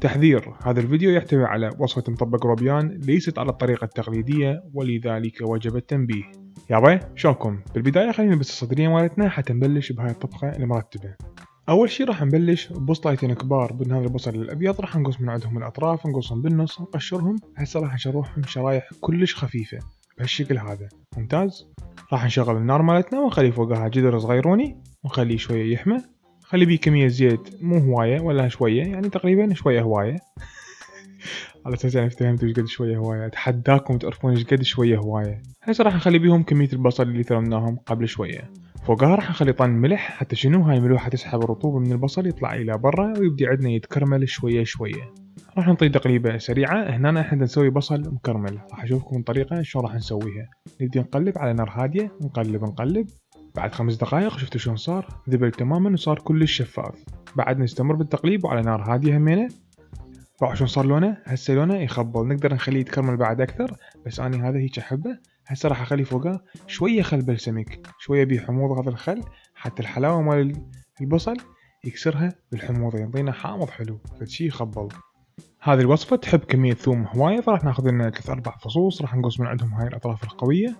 تحذير: هذا الفيديو يحتوي على وصفة مطبق روبيان ليست على الطريقة التقليدية، ولذلك وجب التنبيه. يابا شلونكم؟ بالبداية خلينا بس الصدرية مالتنا حتى نبلش بهاي الطبخة المرتبة. أول شي راح نبلش ببسطتين كبار من هذا البصل الأبيض، راح نقص من عندهم الأطراف، نقصهم بالنص، نقشرهم. هسه راح نشرحهم شرايح كلش خفيفة بهالشكل هذا. ممتاز. راح نشغل النار مالتنا ونخلي فوقها جدر صغيروني ونخليه شوية يحمى. خلي بيه كمية زيت مو هواية ولا شوية، يعني تقريبا شوية هواية على اساس يعني فهمتوا ايش قد شوية هواية. اتحداكم تعرفون ايش قد شوية هواية. هسه راح نخلي بيهم كمية البصل اللي ثرمناهم قبل شوية. فوقها راح نخلي طن ملح، حتى شنو هاي الملوحة تسحب الرطوبة من البصل يطلع الى برا ويبدي عندنا يتكرمل شوية شوية. راح نعطيه تقليبة سريعة. هنا احنا نسوي بصل مكرمل، راح اشوفكم طريقة شلون راح نسويها. نبدي نقلب على نار هادية، نقلب. بعد 5 دقائق شفتوا شلون صار؟ ذبل تماما وصار كلش شفاف. بعد نستمر بالتقليب وعلى نار هادية همينة. راح شلون صار لونه؟ هسه لونه يخبل، نقدر نخليه يتكرمل بعد اكثر، بس اني هذا هيك احبه. هسه راح اخلي فوقه شويه خل بلسمك، شويه بيه حموضه هذا الخل، حتى الحلاوه مال البصل يكسرها بالحموضه، يعطينا حامض حلو، فشي يخبل. هذه الوصفه تحب كميه ثوم هوايه، فراح ناخذ لنا 3-4 فصوص، راح نقص من عندهم هاي الاطراف القويه،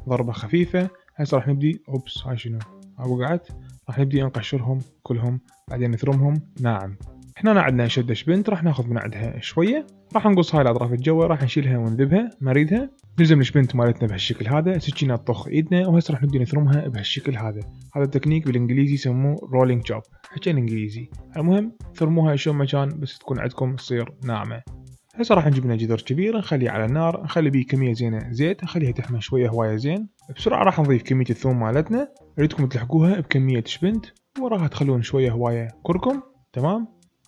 ضربه خفيفه. هسه راح نبدي هاي شنو؟ وقعت. راح نبدي نقشرهم كلهم، بعدين نثرمهم ناعم. هنا عندنا شدة شبنت، راح ناخذ من عندها شوية، راح نقص هاي الأطراف الجوا، راح نشيلها ونذبها ما نريدها. نلزم الشبنت مالتنا بهالشكل هذا، سكينة تطخ ايدنا، وهسه راح نبدي نثرمها بهالشكل هذا. هذا التكنيك بالانجليزي يسموه رولينج جوب، حكي الانجليزي. المهم ثرموها شو ما كان بس تكون عندكم تصير ناعمة. هسه راح نجيب لنا جدر كبير، نخليه على النار، نخلي بيه كمية زينة زيت، نخليها تحمى شوية هواية زين. بسرعة راح نضيف كمية الثوم مالتنا، اريدكم تلحقوها بكمية شبنت، وراها تخلون شوية هواية كركم. تمام.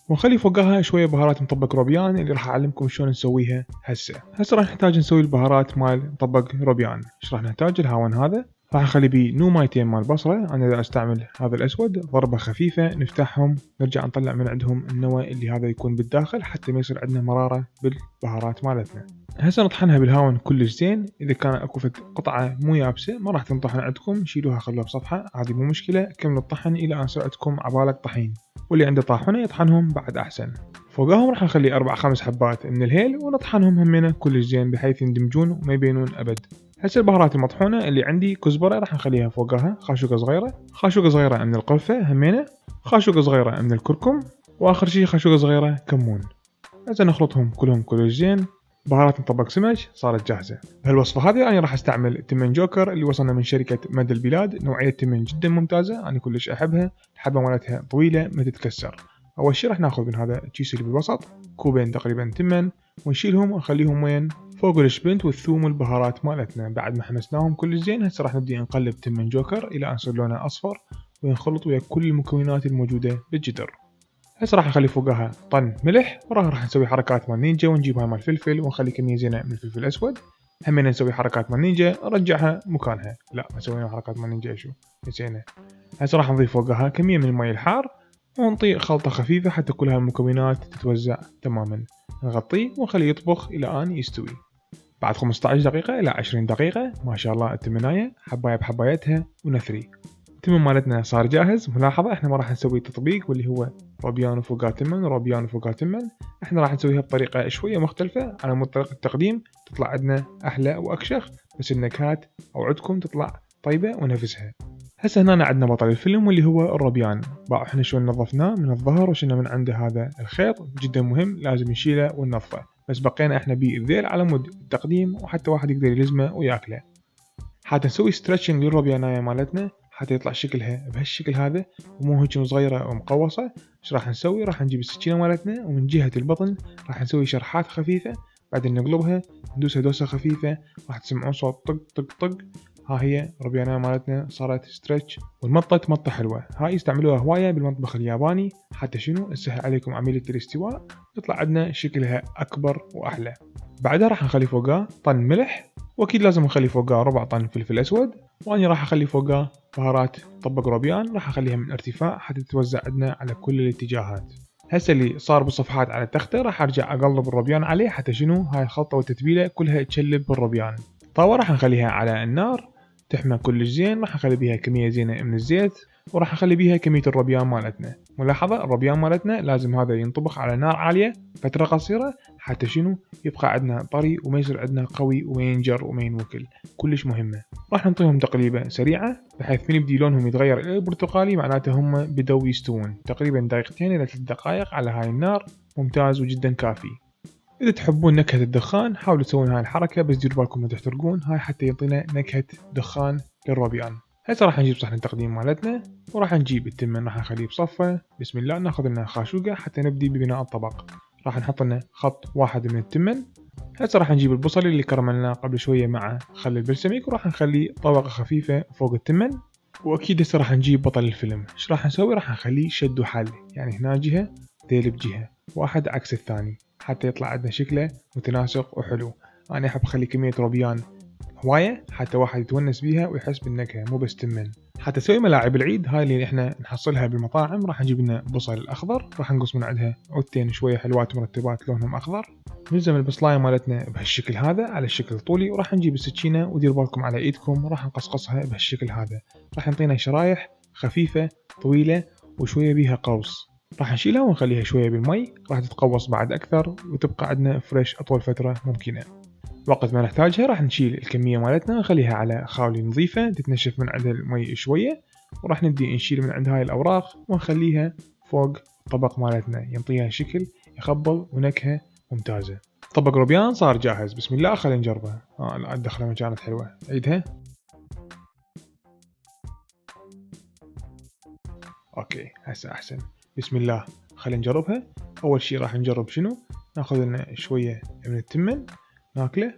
ونخلي فوقها شوية بهارات مطبق روبيان اللي راح اعلمكم شلون نسويها هسه. راح نحتاج نسوي البهارات مال مطبق روبيان. ايش راح نحتاج؟ الهاون هذا راح نخلي بيه مايتين مال بصلة، انا استعمل هذا الاسود، ضربة خفيفة، نفتحهم نرجع نطلع من عندهم النوى اللي هذا يكون بالداخل حتى ما يصير عندنا مرارة بالبهارات مالتنا. هسه نطحنها بالهاون كلش زين. اذا كان اكو قطعة مو يابسة ما راح تنطحن عندكم، شيلوها خلوها بصفحة، هذه مو مشكلة. كملوا الطحن الى ان يصير عندكم عبالك طحين، واللي عنده طاحنة يطحنهم بعد احسن. فوقهم راح نخلي 4-5 حبات من الهيل ونطحنهم همينة كلش زين بحيث يندمجون وما يبينون ابد. هسه البهارات المطحونة اللي عندي كزبرة راح نخليها فوقها، خاشوقة صغيرة من القرفة همينة، خاشوقة صغيرة من الكركم، واخر شي خاشوقة صغيرة كمون. هسه نخلطهم كلهم كلش زين. بهارات مطبق سمك صارت جاهزة. بهالوصفة هذه أنا راح استعمل تمن جوكر اللي وصلنا من شركة مدى البلاد. نوعية تمن جدا ممتازة، أنا كلش أحبها، الحبة مالتها طويلة ما تتكسر. أول شي راح ناخذ من هذا الكيس اللي بالوسط كوبين تقريبا تمن، ونشيلهم ونخليهم وين؟ فوق الشبنت والثوم والبهارات مالتنا. بعد ما حمسناهم كلش زين هسه راح نبدي نقلب تمن جوكر إلى أن يصير لونه أصفر، وينخلط ويا كل المكونات الموجودة بالجدر. هسه راح نخلي فوقها طن ملح، وراها راح نسوي حركات مال نينجا، ونجيب هاي مال الفلفل ونخلي كمية زينة من الفلفل الأسود. همين نسوي حركات مال نينجا، نرجعها مكانها. لا ما سوينا حركات مال نينجا شو نسينا. هسه راح نضيف فوقها كمية من المي الحار، ونطي خلطة خفيفة حتى كل هالمكونات تتوزع تماما. نغطيه ونخليه يطبخ إلى أن يستوي. بعد 15 دقيقة إلى 20 دقيقة ما شاء الله التمناية حباية بحبايتها ونثري. التمن مالتنا صار جاهز. ملاحظة احنا ما راح نسوي تطبيق واللي هو روبيان وفوقها تمن روبيان وفوقها تمن، احنا راح نسويها بطريقة شوية مختلفة على طريقة التقديم، تطلع عندنا احلى واكشخ، بس النكهات اوعدكم تطلع طيبة ونفسها. هسه هنا عندنا بطل الفيلم واللي هو الروبيان. باعوا احنا شلون نظفناه من الظهر وشلنا من عنده هذا الخيط جدا مهم، لازم نشيله وننظفه، بس بقينا احنا بيه الذيل على مود التقديم وحتى واحد يقدر يلزمه وياكله. حتى نسوي ستريتشنج للروبياناية مالتنا حتى يطلع شكلها بهالشكل هذا ومو هيك صغيرة ومقوصة. ايش راح نسوي؟ راح نجيب السكينة مالتنا ومن جهة البطن راح نسوي شرحات خفيفة، بعدين نقلبها ندوسها دوسة خفيفة، راح تسمعون صوت طق طق طق. ها هي الروبياناية مالتنا صارت ستريتش، والمطة مطة حلوة. هاي يستعملوها هواية بالمطبخ الياباني حتى شنو تسهل عليكم عملية الاستواء، يطلع عندنا شكلها أكبر وأحلى. بعدها راح نخلي فوقها طن ملح، واكيد لازم نخلي فوقها ربع طن فلفل اسود، واني راح اخلي فوقها بهارات طبق روبيان، راح اخليها من ارتفاع حتى تتوزع عندنا على كل الاتجاهات. هسه اللي صار بالصفحات على التختة راح ارجع اقلب الروبيان عليه حتى شنو هاي الخلطة والتتبيلة كلها تشلب بالروبيان. طاوة راح نخليها على النار تحمى كلش زين، راح نخلي بيها كمية زينة من الزيت، وراح نخلي بيها كمية الروبيان مالتنا. ملاحظة الروبيان مالتنا لازم هذا ينطبخ على نار عالية فترة قصيرة حتى شنو يبقى عندنا طري وما يصير عندنا قوي وما ينجر وما ينوكل، كلش مهمة. راح نعطيهم تقليبة سريعة بحيث من يبدي لونهم يتغير إلى البرتقالي معناته هم بدوا يستوون، تقريبا دقيقتين إلى 3 دقائق على هاي النار، ممتاز وجدا كافي. إذا تحبون نكهة الدخان حاولوا تسوون هاي الحركة بس ديروا بالكم ما تحترقون، هاي حتى يعطينا نكهة دخان للروبيان. هسه راح نجيب صحن التقديم مالتنا وراح نجيب التمن راح نخليه بصفة. بسم الله ناخذ لنا خاشوقة حتى نبدي ببناء الطبق. راح نحط لنا خط واحد من التمن. هسه راح نجيب البصل اللي كرملناه قبل شوية مع خل البلسميك وراح نخليه طبقة خفيفة فوق التمن. واكيد هسه راح نجيب بطل الفيلم. ايش راح نسوي؟ راح نخليه شد وحل، يعني هنا جهة ذيل بجهة، واحد عكس الثاني حتى يطلع عندنا شكله متناسق وحلو. انا احب اخلي كمية روبيان هواية حتى واحد يتونس بيها ويحس بالنكهة مو بس تمن. حتى تسوي ملاعب العيد هاي اللي احنا نحصلها بالمطاعم، راح نجيب لنا بصل الاخضر، راح نقص من عندها عودتين شوية حلوات مرتبات لونهم اخضر. نلزم البصلاية مالتنا بهالشكل هذا على الشكل طولي، وراح نجيب السكينة ودير بالكم على ايدكم راح نقصقصها بهالشكل هذا. راح نعطينا شرايح خفيفة طويلة وشوية بيها قوس. راح نشيلها ونخليها شوية بالمي، راح تتقوص بعد اكثر وتبقى عندنا فريش اطول فترة ممكنة. وقت ما نحتاجها راح نشيل الكمية مالتنا ونخليها على خاولي نظيفة تتنشف من عندها المي شوية، وراح نبدي نشيل من عند هاي الأوراق ونخليها فوق الطبق مالتنا ينطيها شكل يخبل ونكهة ممتازة. طبق روبيان صار جاهز. بسم الله خلينا نجربه. لا الدخلة ما كانت حلوة، عيدها. اوكي هسه احسن. بسم الله خلينا نجربها. اول شي راح نجرب شنو، ناخذ لنا شوية من التمن ناكله.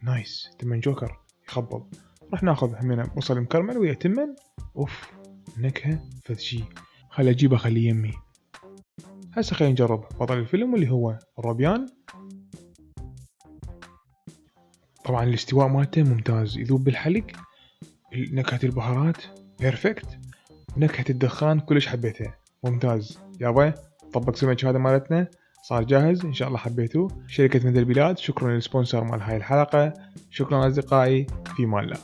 نايس، تمن جوكر يخبل. راح ناخذ همنا بصل مكرمل ويا تمن. اوف نكهة فد شي، خلي اجيبه خليه يمي. هسه خلينا نجرب بطل الفيلم اللي هو الروبيان. طبعا الاستواء مالته ممتاز، يذوب بالحلق، نكهة البهارات بيرفكت، نكهة الدخان كلش حبيتها ممتاز. يابا طبق سمك هذا مالتنا صار جاهز، ان شاء الله حبيتوه. شركة مدى البلاد شكرا للسبونسر مال هاي الحلقة. شكرا اصدقائي، في مان الله.